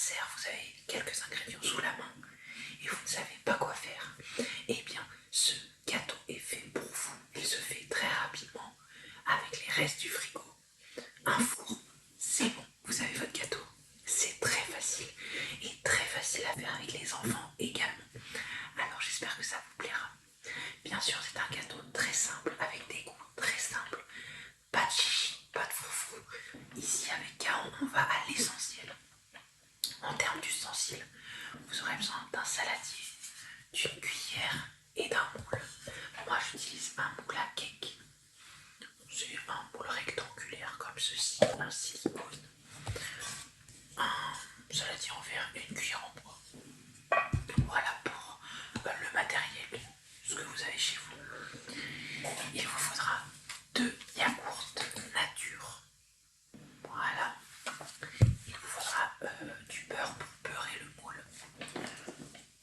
anniversaire, vous avez quelques ingrédients sous la main et vous ne savez pas quoi faire, eh bien ce gâteau est fait pour vous. Il se fait très rapidement avec les restes du frigo. Un four, c'est bon, vous avez votre gâteau. C'est très facile et très facile à faire avec les enfants également. Alors j'espère que ça vous plaira. Bien sûr, c'est un gâteau très simple avec des goûts très simples. Pas de chichi, pas de foufou. Ici avec Caron, on va à l'essentiel. En termes d'ustensiles, vous aurez besoin d'un saladier, d'une cuillère et d'un moule. Moi j'utilise un moule à cake. C'est un moule rectangulaire comme ceci, un silicone, un saladier en verre et une cuillère en bois. Voilà pour le matériel, ce que vous avez chez vous. Il vous faudra 2 yaourts nature. Voilà. Il vous faudra du beurre pour beurrer le moule.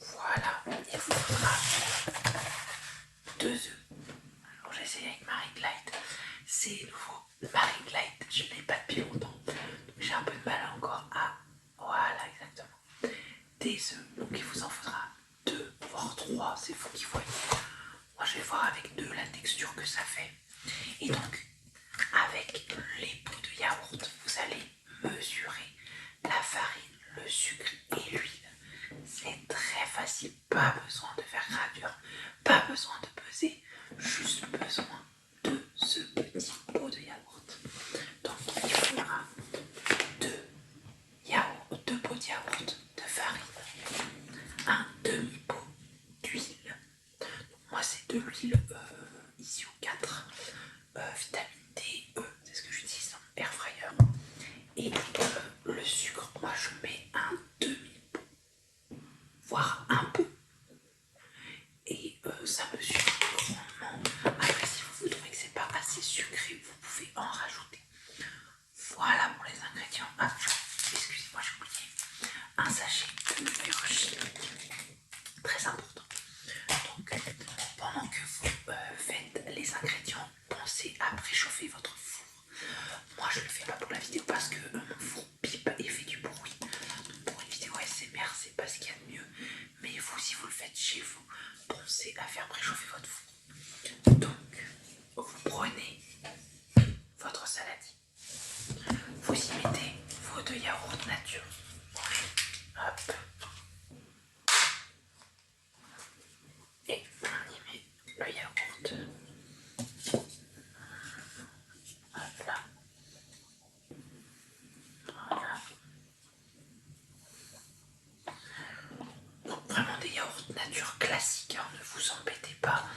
Voilà. Il vous faudra 2 œufs. Alors j'essaie avec Marie Glide. C'est nouveau. Marie Glide, je ne l'ai pas depuis longtemps. J'ai un peu de mal encore à... Voilà, exactement. Des œufs. Donc il vous en faudra 2, voire 3. C'est vous qui voyez. Moi je vais voir avec 2 la texture que ça fait. Et donc, avec les pots de yaourt, vous allez mesurer la farine, le sucre et l'huile. C'est très facile, pas besoin de faire gravure, pas besoin de peser, juste besoin de ce petit pot de yaourt. Donc il faudra 2 pots de yaourt de farine, un demi-pot d'huile. Moi c'est de l'huile ici au 4, vitamine D, c'est ce que j'utilise en air fryer. Et le sucre, moi je mets un demi-pot, voire un pot. Et ça me suffit grandement. Après, si vous trouvez que c'est pas assez sucré, vous pouvez en rajouter. Voilà pour les ingrédients. Ah, excusez-moi, j'ai oublié. Un sachet de levure chimique. Très important. Donc, pendant que vous faites les ingrédients, pensez à préchauffer votre four. Moi, je ne le fais pas pour la vidéo parce que mon four pipe et fait du bruit. Donc, pour une vidéo ASMR, c'est pas ce qu'il y a de mieux. Mais vous, si vous le faites chez vous, pensez à faire préchauffer votre four. Donc, vous prenez votre saladier. Vous y mettez vos 2 yaourts nature. Hop. Et on y met le yaourt. Hop là. Voilà. Donc vraiment des yaourts nature classiques, hein, ne vous embêtez pas.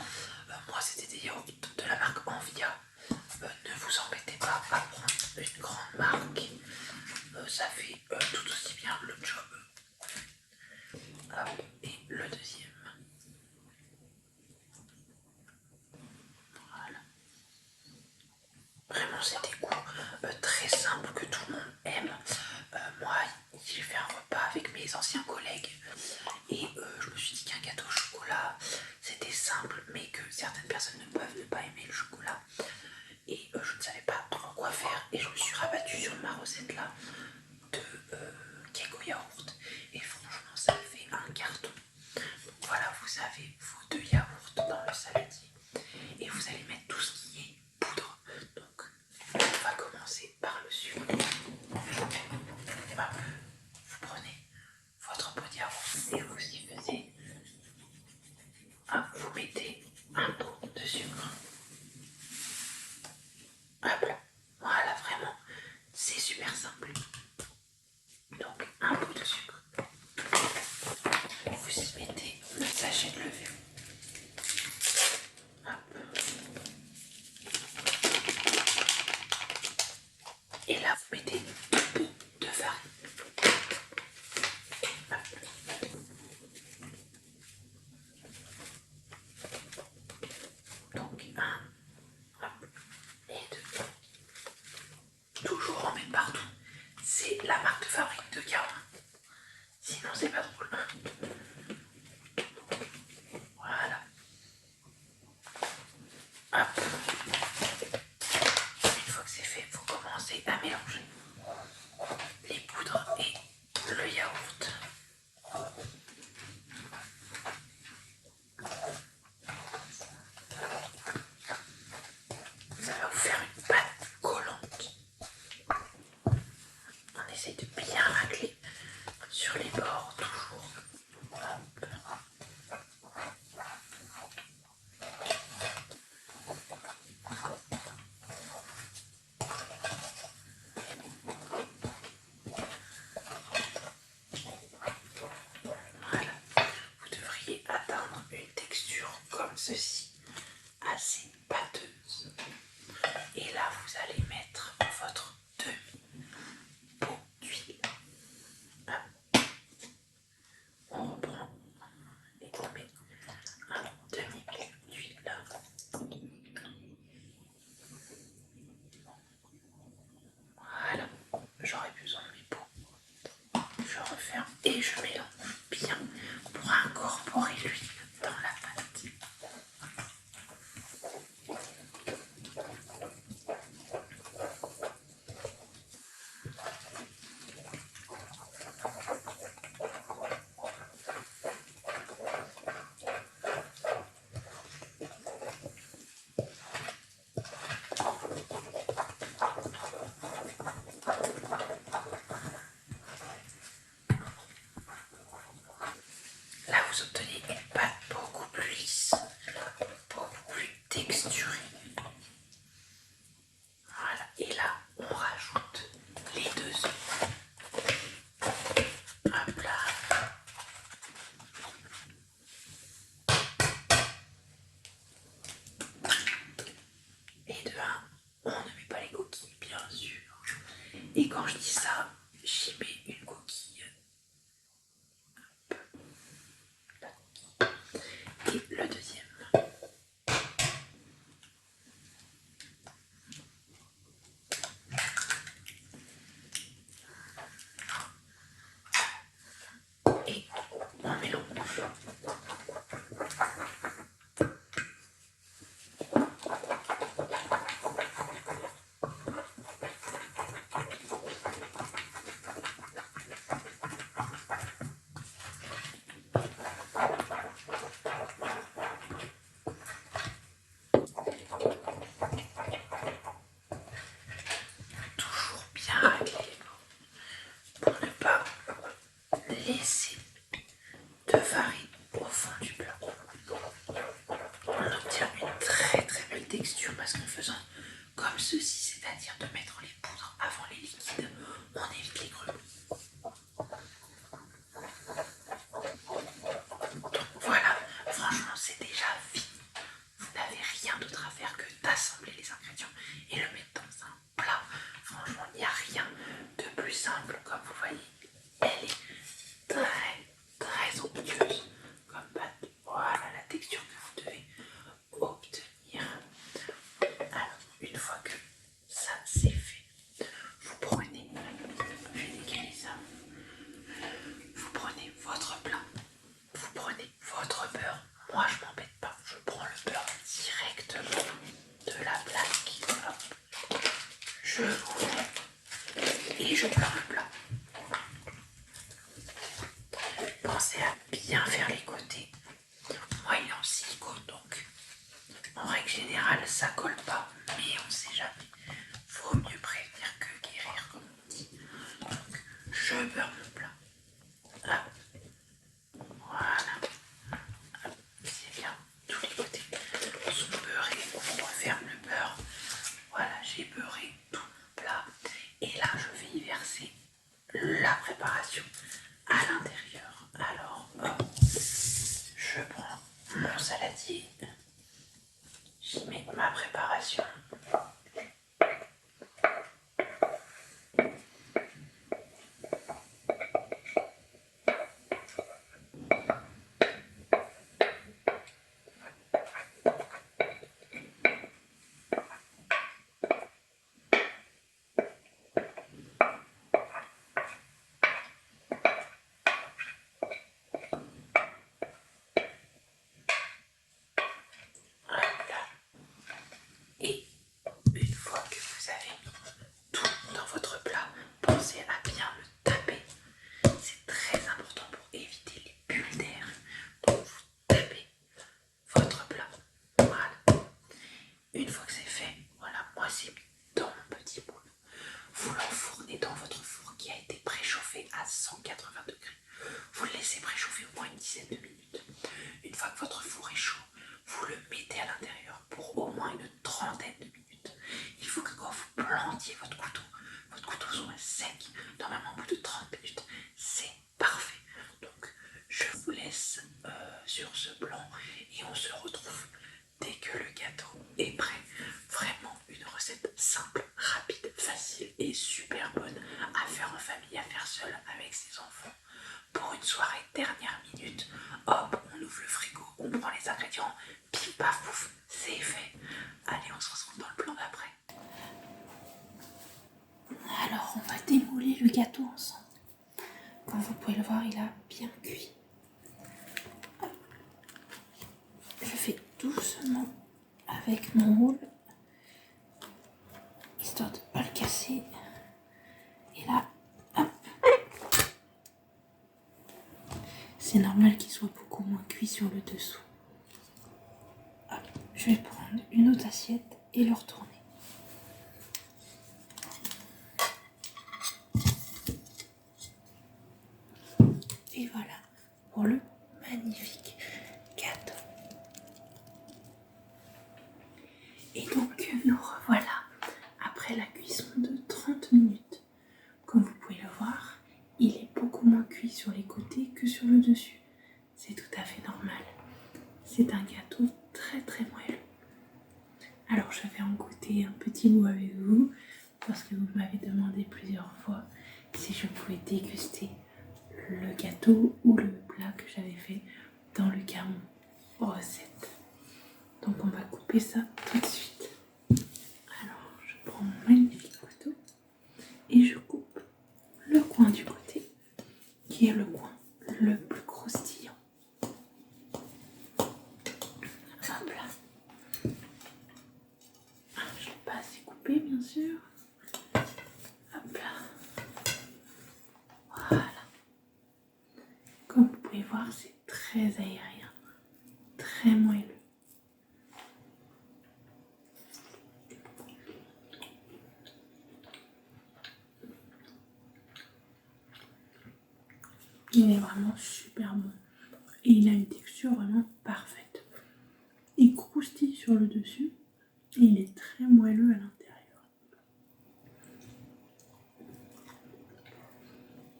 Moi c'était des yaourts de la marque Envia. Ne vous embêtez pas à prendre une grande marque. Ça fait tout aussi bien le job. Hop, et le deuxième. Voilà. Vraiment c'est des goûts très simples que tout le monde aime. Moi j'ai fait un repas avec mes anciens collègues et je me suis dit qu'un gâteau au chocolat c'était simple mais que certaines personnes ne peuvent ne pas aimer le chocolat. Et je ne savais pas trop quoi faire et je me suis rabattue sur ma recette là de cake au yaourt et franchement ça fait un carton. Donc voilà, vous avez vos 2 yaourts dans le saladier et vous allez mettre tout ce qui est poudre. Donc on va commencer par le sucre. Hop, vous prenez votre pot de yaourt et vous y faisiez. Hop, vous mettez un pot de sucre. Hop là, voilà, vraiment, c'est super simple. Donc, un pot de sucre. Vous y mettez le sachet de levure. Hop. Et là, vous mettez 2 pots de farine. Hop. Donc, 1, hop, et 2. Toujours en mettre partout. C'est la marque de fabrique de Caron. Sinon, c'est pas drôle. Voilà. Hop. Une fois que c'est fait, vous commencez à mélanger les poudres et le yaourt. et je mélange bien pour incorporer l'huile dans la pâte. Là, vous obtenez une pâte beaucoup plus lisse, beaucoup plus texturée. Voilà, et là, on rajoute les 2 œufs. Hop là. Et de 1, on ne met pas les coquilles, bien sûr. Et quand je dis ça, j'y mets une coquille. Et le deuxième. Et on mélange. Toujours bien racler pour ne pas laisser de farine au fond du plat. On obtient une très très belle texture parce qu'en faisant comme ceci, c'est-à-dire de mettre les poudres avant les liquides, on évite les grumeaux. Donc voilà, franchement c'est déjà fini. Vous n'avez rien d'autre à faire que d'assembler les ingrédients et le mettre dans un plat. Franchement, il n'y a rien de plus simple. Comme vous voyez, elle est très très onctueuse comme pâte. Voilà la texture que vous devez obtenir. Alors, une fois que ça c'est fait, vous prenez, je vais décaler ça, vous prenez votre plat, vous prenez votre beurre. Moi je m'embête pas, je prends le beurre directement de la plaque. Hop. Je l'ouvre et je beurre le plat. Pensez à bien faire les côtés. Moi il est en silicone donc en règle générale ça colle pas, mais on sait jamais. Vaut mieux prévenir que guérir comme on dit. Donc je beurre le plat. Hop. Voilà. Hop. C'est bien. Tous les côtés sont beurrés. On referme le beurre. Voilà, j'ai beurré tout mon plat. Et là je vais y verser la préparation à l'intérieur. Alors hop, je prends mon saladier, j'y mets ma préparation. Et une fois que vous avez mis tout dans votre plat, pensez à bien le taper. C'est très important pour éviter les bulles d'air. Donc vous tapez votre plat. Voilà. Une fois que c'est fait, voilà, moi c'est mis dans mon petit moule. Vous l'enfournez dans votre four qui a été préchauffé à 180 degrés. Vous le laissez préchauffer au moins une dizaine de minutes. Une fois que votre four est chaud, vous le mettez à l'intérieur pour au moins une trentaine de minutes. Il faut que quand vous plantiez votre couteau soit sec. Normalement, au bout de 30 minutes, c'est parfait. Donc, je vous laisse sur ce plan et on se retrouve dès que le gâteau est prêt. Vraiment une recette simple, rapide, facile et super bonne à faire en famille, à faire seul avec ses enfants. Pour une soirée dernière minute, hop, on ouvre le frigo, on prend les ingrédients, pif paf pouf, c'est fait. Allez, on se retrouve dans le plan d'après. Alors, on va démouler le gâteau ensemble. comme vous pouvez le voir, il a bien cuit. Je fais doucement avec mon moule, histoire de ne pas le casser. Et là, hop. C'est normal qu'il soit beaucoup moins cuit sur le dessous. Hop. Je vais prendre une autre assiette et le retourner. Et voilà pour le magnifique gâteau. Et donc nous revoilà après la cuisson de 30 minutes. Comme vous pouvez le voir, il est beaucoup moins cuit sur les côtés que sur le dessus. C'est tout à fait normal. C'est un gâteau très très moelleux. Alors je vais en goûter un petit bout avec vous parce que vous m'avez demandé plusieurs fois si je pouvais déguster le gâteau ou le plat que j'avais fait dans le Camon recette. Donc on va couper ça tout de suite. Alors je prends mon magnifique couteau et je coupe le coin du côté qui est le coin le plus croustillant. Hop là. Je ne l'ai pas assez coupé bien sûr. Hop là. Voilà. Comme vous pouvez voir, c'est très aérien, très moelleux. Il est vraiment super bon. Et il a une texture vraiment parfaite. Il croustille sur le dessus et il est très moelleux à l'intérieur.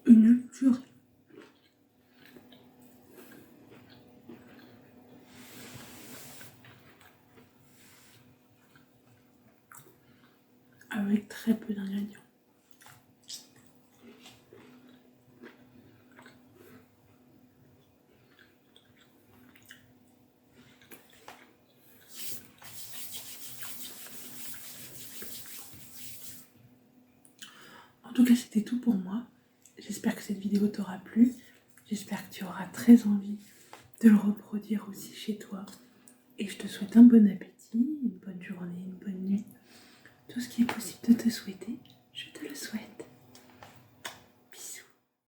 Une tuerie. Avec très peu d'ingrédients. En tout cas, c'était tout pour moi. J'espère que cette vidéo t'aura plu. J'espère que tu auras très envie de le reproduire aussi chez toi. Et je te souhaite un bon appétit, une bonne journée, une bonne nuit. Tout ce qui est possible de te souhaiter, je te le souhaite.